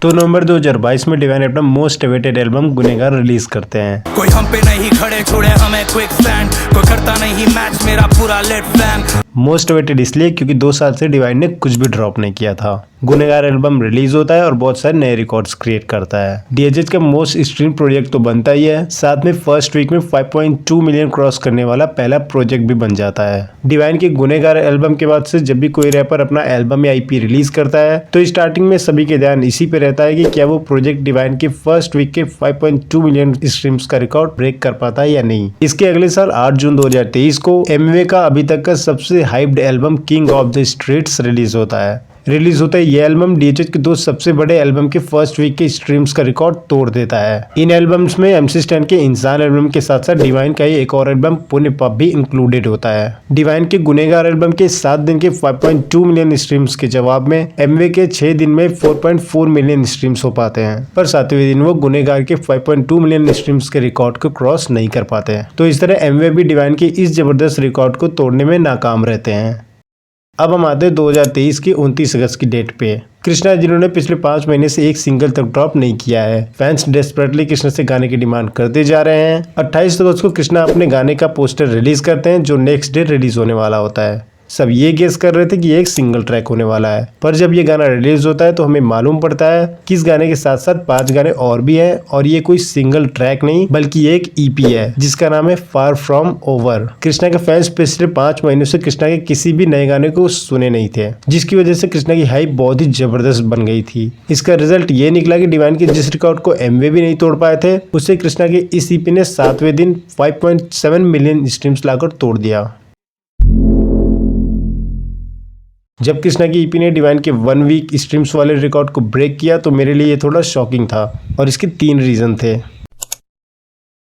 तो नवंबर 2022 में डिवाइन अपना मोस्ट अवेटेड एल्बम गुनहगार रिलीज करते हैं। कोई हम पे नहीं खड़े छोड़े हमें क्विक स्टैंड, कोई करता नहीं मैच मेरा पूरा लेट फ्लैंक। मोस्ट अवेटेड इसलिए क्योंकि 2 साल से डिवाइन ने कुछ भी ड्रॉप नहीं किया था। गुनहगार एल्बम रिलीज होता है और बहुत सारे नए रिकॉर्ड्स क्रिएट करता है। डीएचएच का मोस्ट स्ट्रीम प्रोजेक्ट तो बनता ही है, साथ में फर्स्ट वीक में 5.2 मिलियन क्रॉस करने वाला पहला प्रोजेक्ट भी बन जाता है। डिवाइन के गुनहगार एल्बम के बाद से जब भी कोई रैपर अपना एल्बम या आईपी रिलीज करता है तो स्टार्टिंग में सभी के ध्यान इसी पे रहता है कि क्या वो प्रोजेक्ट डिवाइन के फर्स्ट वीक के 5.2 मिलियन स्ट्रीम्स का रिकॉर्ड ब्रेक कर पाता है या नहीं। इसके अगले साल 8 जून 2023 को एमवे का अभी तक का सबसे hyped album king of the streets release होता है। रिलीज होता है ये एल्बम डीएचएच के 2 सबसे बड़े एल्बम के फर्स्ट वीक के स्ट्रीम्स का रिकॉर्ड तोड़ देता है। इन एल्बम्स में एमसी स्टैन के इंसान एल्बम के साथ साथ डिवाइन का एक और एल्बम पुण्य पाप भी इंक्लूडेड होता है। डिवाइन के गुनहगार एल्बम के 7 दिन के 5.2 मिलियन स्ट्रीम्स के जवाब में एमवे के 6 दिन में 4.4 मिलियन स्ट्रीम्स हो पाते हैं, पर 7वें दिन वो गुनहगार के 5.2 मिलियन स्ट्रीम्स के रिकॉर्ड को क्रॉस नहीं कर पाते हैं। तो इस तरह एमवे भी डिवाइन के इस जबरदस्त रिकॉर्ड को तोड़ने में नाकाम रहते हैं। अब हम आते हैं 2023 की 29 अगस्त की डेट पे। कृष्णा जिन्होंने पिछले 5 महीने से एक सिंगल तक ड्रॉप नहीं किया है। फैंस डेस्परेटली कृष्णा से गाने की डिमांड करते जा रहे हैं। 28 अगस्त को कृष्णा अपने गाने का पोस्टर रिलीज करते हैं जो नेक्स्ट डे रिलीज होने वाला होता है। सब ये गेस कर रहे थे कि ये एक सिंगल ट्रैक होने वाला है, पर जब ये गाना रिलीज होता है तो हमें मालूम पड़ता है कि इस गाने के साथ साथ 5 गाने और भी हैं और ये कोई सिंगल ट्रैक नहीं बल्कि एक ईपी है जिसका नाम है फार फ्रॉम ओवर। कृष्णा के फैंस पिछले 5 महीनों से कृष्णा के किसी भी नए गाने को सुने नहीं थे, जिसकी वजह से कृष्णा की हाइप बहुत ही जबरदस्त बन गई थी। इसका रिजल्ट ये निकला कि डिवाइन के जिस रिकॉर्ड को एमवे भी नहीं तोड़ पाए थे उससे कृष्णा के इस ईपी ने 7वें दिन 5.7 मिलियन स्ट्रीम्स लाकर तोड़ दिया। जब कृष्णा की ईपी ने डिवाइन के 1 वीक स्ट्रीम्स वाले रिकॉर्ड को ब्रेक किया तो मेरे लिए ये थोड़ा शॉकिंग था और इसके 3 रीजन थे।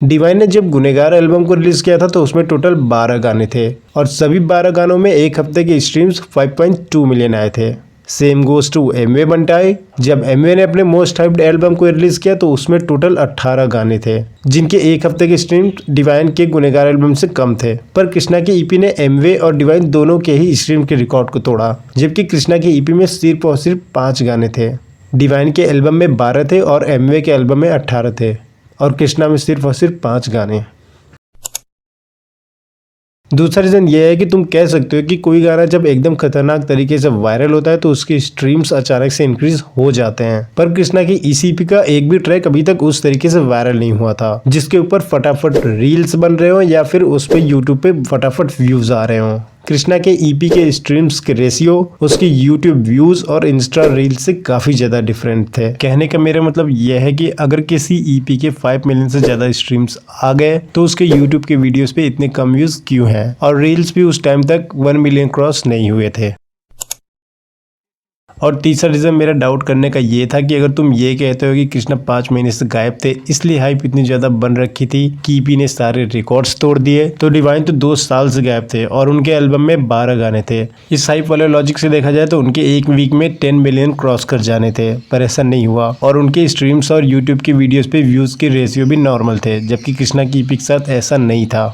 डिवाइन ने जब गुनहगार एल्बम को रिलीज किया था तो उसमें टोटल 12 गाने थे और सभी 12 गानों में एक हफ्ते के स्ट्रीम्स 5.2 मिलियन आए थे। सेम गोज टू एमवे बंटाई। जब एमवे ने अपने मोस्ट हाइप्ड एल्बम को रिलीज किया तो उसमें टोटल 18 गाने थे जिनके एक हफ्ते के स्ट्रीम डिवाइन के गुनहगार एल्बम से कम थे, पर कृष्णा की ईपी ने एमवे और डिवाइन दोनों के ही स्ट्रीम के रिकॉर्ड को तोड़ा, जबकि कृष्णा की ईपी में सिर्फ और सिर्फ 5 गाने थे। डिवाइन के एल्बम में 12 थे और एमवे के एल्बम में 18 थे और कृष्णा में सिर्फ और सिर्फ 5 गाने। दूसरा रीजन ये है कि तुम कह सकते हो कि कोई गाना जब एकदम खतरनाक तरीके से वायरल होता है तो उसके स्ट्रीम्स अचानक से इंक्रीज हो जाते हैं, पर कृष्णा की ईसीपी का एक भी ट्रैक अभी तक उस तरीके से वायरल नहीं हुआ था जिसके ऊपर फटाफट रील्स बन रहे हो या फिर उस पे यूट्यूब पे फटाफट व्यूज आ रहे हो। कृष्णा के ईपी के स्ट्रीम्स के रेशियो उसकी यूट्यूब व्यूज और इंस्टा रील्स से काफी ज्यादा डिफरेंट थे। कहने का मेरा मतलब यह है कि अगर किसी ईपी के 5 मिलियन से ज्यादा स्ट्रीम्स आ गए तो उसके यूट्यूब के वीडियोस पे इतने कम व्यूज क्यों हैं, और रील्स भी उस टाइम तक 1 मिलियन क्रॉस नहीं हुए थे। और तीसरा रीजन मेरा डाउट करने का ये था कि अगर तुम ये कहते हो कि कृष्णा 5 महीने से गायब थे इसलिए हाइप इतनी ज्यादा बन रखी थी कि ईपी ने सारे रिकॉर्ड्स तोड़ दिए, तो डिवाइन तो 2 साल से गायब थे और उनके एल्बम में 12 गाने थे। इस हाइप वाले लॉजिक से देखा जाए तो उनके एक वीक में 10 मिलियन क्रॉस कर जाने थे, पर ऐसा नहीं हुआ और उनके स्ट्रीम्स और यूट्यूब के वीडियोज पे व्यूज के रेशियो भी नॉर्मल थे, जबकि कृष्णा की ईपी के साथ ऐसा नहीं था।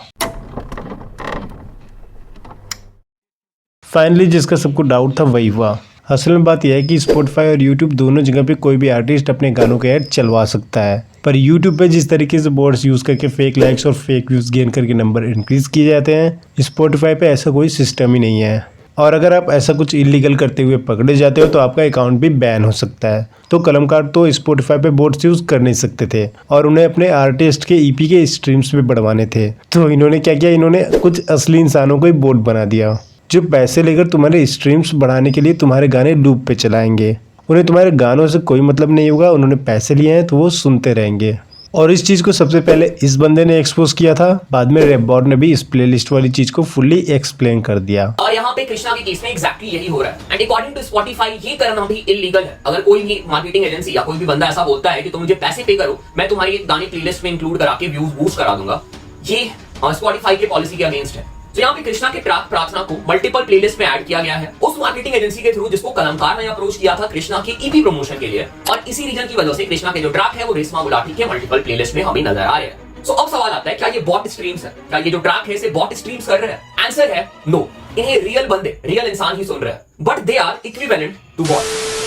फाइनली जिसका सबको डाउट था वही हुआ। असल में बात यह है कि स्पॉटिफाई और यूट्यूब दोनों जगह पे कोई भी आर्टिस्ट अपने गानों के ऐड चलवा सकता है, पर यूट्यूब पे जिस तरीके से बोर्ड्स यूज करके फेक लाइक्स और फेक व्यूज गेन करके नंबर इंक्रीज किए जाते हैं, स्पॉटिफाई पे ऐसा कोई सिस्टम ही नहीं है। और अगर आप ऐसा कुछ इलीगल करते हुए पकड़े जाते हो तो आपका अकाउंट भी बैन हो सकता है। तो कलमकार तो स्पॉटिफाई पे बोर्ड्स यूज कर नहीं सकते थे और उन्हें अपने आर्टिस्ट के ईपी के स्ट्रीम्स भी बढ़वाने थे, तो इन्होंने क्या किया, इन्होंने कुछ असली इंसानों को ही बोर्ड बना दिया जो पैसे लेकर तुम्हारे स्ट्रीम्स बढ़ाने के लिए तुम्हारे गाने लूप पे चलाएंगे। उन्हें तुम्हारे गानों से कोई मतलब नहीं होगा, उन्होंने पैसे लिए हैं तो वो सुनते रहेंगे। और इस चीज को सबसे पहले इस बंदे ने एक्सपोज किया था, बाद में रैपबॉट ने भी इस प्लेलिस्ट वाली चीज को फुल्ली एक्सप्लेन कर दिया। और यहाँ पे कृष्णा के केस में एग्जैक्टली यही हो रहा है एंड अकॉर्डिंग टू स्पॉटिफाई ये करना भी इलीगल है। अगर कोई भी मार्केटिंग एजेंसी या कोई भी बंदा ऐसा बोलता है कि तुम मुझे पैसे पे करो, मैं तुम्हारी एक गाने प्लेलिस्ट में इंक्लूड करा के व्यूज बूस्ट करा दूंगा, ये स्पॉटिफाई के पॉलिसी के अगेंस्ट है। तो यहाँ पे कृष्णा के ट्रैक प्रार्थना को मल्टीपल प्लेलिस्ट में ऐड किया गया है उस मार्केटिंग एजेंसी के थ्रू जिसको कलमकार ने अप्रोच किया था कृष्णा के ईपी प्रमोशन के लिए, और इसी रीजन की वजह से कृष्णा के जो ट्रैक है वो रेशमा गुलाटी के मल्टीपल प्लेलिस्ट में हमें नजर आ रहे हैं। सो अब सवाल आता है, क्या ये बॉट स्ट्रीम्स है? क्या ये जो ट्रैक है इसे बॉट स्ट्रीम्स कर रहे हैं? आंसर है नो, इन्हें रियल बंदे, रियल इंसान ही सुन रहे हैं, but they are equivalent to both.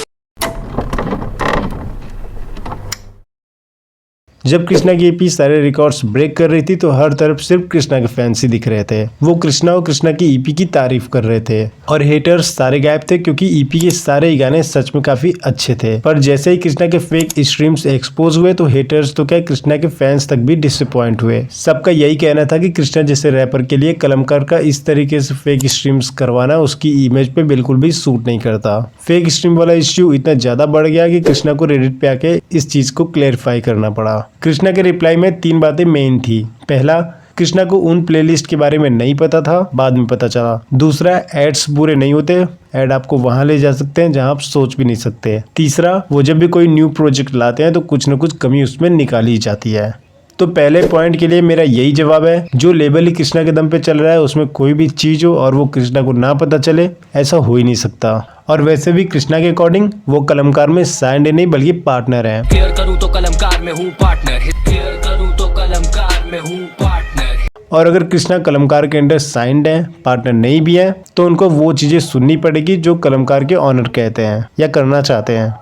जब कृष्णा की ईपी सारे रिकॉर्ड्स ब्रेक कर रही थी तो हर तरफ सिर्फ कृष्णा के फैंस ही दिख रहे थे। वो कृष्णा और कृष्णा की ईपी की तारीफ कर रहे थे और हेटर्स सारे गायब थे क्योंकि ईपी के सारे ही गाने सच में काफी अच्छे थे। पर जैसे ही कृष्णा के फेक स्ट्रीम्स एक्सपोज हुए तो हेटर्स तो क्या कृष्णा के फैंस तक भी डिसअपॉइंट हुए। सबका यही कहना था कि कृष्णा जैसे रैपर के लिए कलमकार का इस तरीके से फेक स्ट्रीम्स करवाना उसकी इमेज पे बिल्कुल भी सूट नहीं करता। फेक स्ट्रीम वाला इश्यू इतना ज्यादा बढ़ गया कि कृष्णा को रेडिट पे आके इस चीज को क्लेरिफाई करना पड़ा। कृष्णा के रिप्लाई में 3 बातें मेन थी। पहला, कृष्णा को उन प्लेलिस्ट के बारे में नहीं पता था, बाद में पता चला। दूसरा, एड्स बुरे नहीं होते, एड आपको वहां ले जा सकते हैं जहां आप सोच भी नहीं सकते। तीसरा, वो जब भी कोई न्यू प्रोजेक्ट लाते हैं तो कुछ न कुछ कमी उसमें निकाली जाती है। तो पहले पॉइंट के लिए मेरा यही जवाब है, जो लेबल ही कृष्णा के दम पे चल रहा है उसमें कोई भी चीज हो और वो कृष्णा को ना पता चले, ऐसा हो ही नहीं सकता। और वैसे भी कृष्णा के अकॉर्डिंग वो कलमकार में साइंड नहीं बल्कि पार्टनर है। केयर करूं तो कलमकार में हूं पार्टनर, केयर करूं तो कलमकार में हूं पार्टनर। और अगर कृष्णा कलमकार के अंडर साइंड है, पार्टनर नहीं भी है, तो उनको वो चीजें सुननी पड़ेगी जो कलमकार के ऑनर कहते हैं या करना चाहते हैं।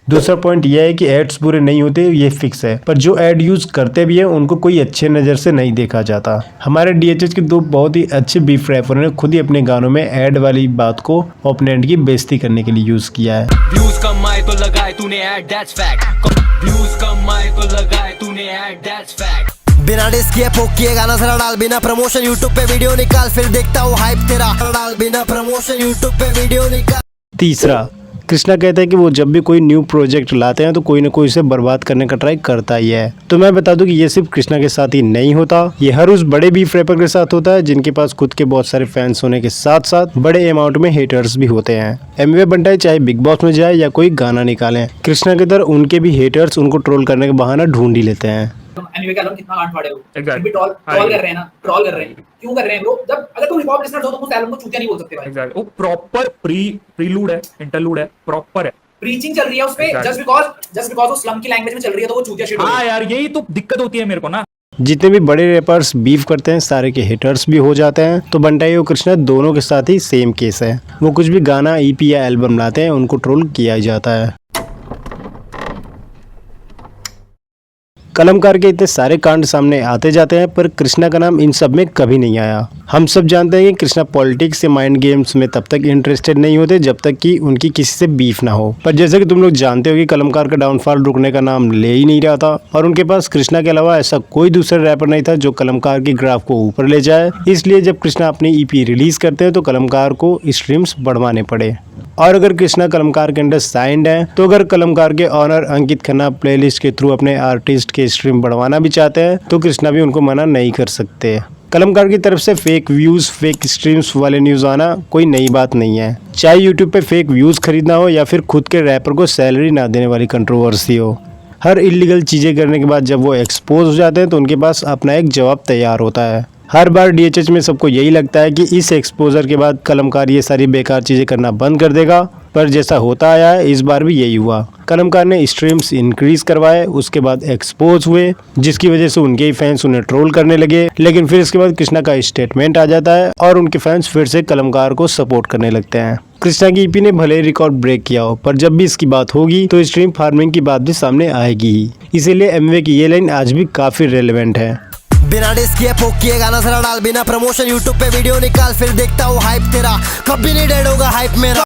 दूसरा पॉइंट यह है कि एड्स बुरे नहीं होते, ये फिक्स है, पर जो एड यूज करते भी हैं उनको कोई अच्छे नजर से नहीं देखा जाता। हमारे डीएचएच के 2 बहुत ही अच्छे बीफ रैपर ने खुद ही अपने गानों में एड वाली बात को ओपोनेंट की बेइज्जती करने के लिए यूज किया है। व्यूज कम आए तो लगाए तूने ऐड, दैट्स फैक्ट। व्यूज कम आए तो लगाए तूने ऐड, दैट्स फैक्ट। बिना डिस्क किए पोक किए गाना सारा डाल, बिना प्रमोशन यूट्यूब पे वीडियो निकाल, फिर देखता हूँ हाइप तेरा डाल, बिना प्रमोशन यूट्यूब पे वीडियो निकाल। तीसरा, कृष्णा कहता है कि वो जब भी कोई न्यू प्रोजेक्ट लाते हैं तो कोई ना कोई इसे बर्बाद करने का ट्राई करता ही है। तो मैं बता दूं कि ये सिर्फ कृष्णा के साथ ही नहीं होता, ये हर उस बड़े बीफ रैपर के साथ होता है जिनके पास खुद के बहुत सारे फैंस होने के साथ साथ बड़े अमाउंट में हेटर्स भी होते हैं। एमवे बंटाई चाहे बिग बॉस में जाए या कोई गाना निकाले, कृष्णा की तरह उनके भी हेटर्स उनको ट्रोल करने का बहाना ढूंढ ही लेते हैं। एनीवे का कितना गांड फाड़े हो, फिर भी ट्रोल कर रहे हैं ना, ट्रोल कर रहे हैं। क्यों कर रहे हैं ब्रो? जब अगर तुम हिप हॉप लिसनर हो तो उस एल्बम को चूतिया नहीं बोल सकते भाई। एग्जैक्टली, वो प्रॉपर प्रीलूड है, इंटरलूड है, प्रॉपर है। प्रीचिंग चल रही है उसपे, जस्ट बिकॉज़ वो स्लम की लैंग्वेज में चल रही है तो वो चूतिया शिट हो रही है। हाँ यार, यही तो दिक्कत होती है मेरे को ना। जितने भी बड़े रैपर्स बीफ करते हैं सारे के हेटर्स भी हो जाते हैं। तो बंटाई और कृष्णा दोनों के साथ ही सेम केस है। वो कुछ भी गाना, ईपी या एल्बम लाते हैं उनको ट्रोल किया ही जाता है। कलमकार के इतने सारे कांड सामने आते जाते हैं पर कृष्णा का नाम इन सब में कभी नहीं आया। हम सब जानते हैं कि कृष्णा पॉलिटिक्स या माइंड गेम्स में तब तक इंटरेस्टेड नहीं होते जब तक कि उनकी किसी से बीफ ना हो। पर जैसे कि तुम लोग जानते हो कि कलमकार का डाउनफॉल रुकने का नाम ले ही नहीं रहा था और उनके पास कृष्णा के अलावा ऐसा कोई दूसरा रैपर नहीं था जो कलमकार की ग्राफ को ऊपर ले जाए। इसलिए जब कृष्णा अपनी ईपी रिलीज करते हैं तो कलमकार को स्ट्रीम्स बढ़वाने पड़े। और अगर कृष्णा कलमकार के अंडर साइंड है तो अगर कलमकार के ऑनर अंकित खन्ना प्लेलिस्ट के थ्रू अपने आर्टिस्ट के स्ट्रीम बढ़वाना भी चाहते हैं तो कृष्णा भी उनको मना नहीं कर सकते। कलमकार की तरफ से फेक व्यूज, फेक स्ट्रीम्स वाले न्यूज आना कोई नई बात नहीं है। चाहे यूट्यूब पे फेक व्यूज खरीदना हो या फिर खुद के रैपर को सैलरी ना देने वाली कंट्रोवर्सी हो, हर इलीगल चीजें करने के बाद जब वो एक्सपोज हो जाते हैं तो उनके पास अपना एक जवाब तैयार होता है। हर बार डीएचएच में सबको यही लगता है कि इस एक्सपोजर के बाद कलमकार ये सारी बेकार चीजें करना बंद कर देगा, पर जैसा होता आया है इस बार भी यही हुआ। कलमकार ने स्ट्रीम्स इंक्रीज करवाए, उसके बाद एक्सपोज हुए जिसकी वजह से उनके ही फैंस उन्हें ट्रोल करने लगे। लेकिन फिर इसके बाद कृष्णा का स्टेटमेंट आ जाता है और उनके फैंस फिर से कलमकार को सपोर्ट करने लगते हैं। कृष्णा की ईपी ने भले रिकॉर्ड ब्रेक किया हो पर जब भी इसकी बात होगी तो स्ट्रीम फार्मिंग की बात भी सामने आएगी ही। इसीलिए एमवे की ये लाइन आज भी काफी रेलेवेंट है। बिना डिस्क किए पोक किए गाना सारा डाल, बिना प्रमोशन यूट्यूब पे वीडियो निकाल, फिर देखता हूँ हाइप तेरा कभी नहीं डेड होगा हाइप मेरा।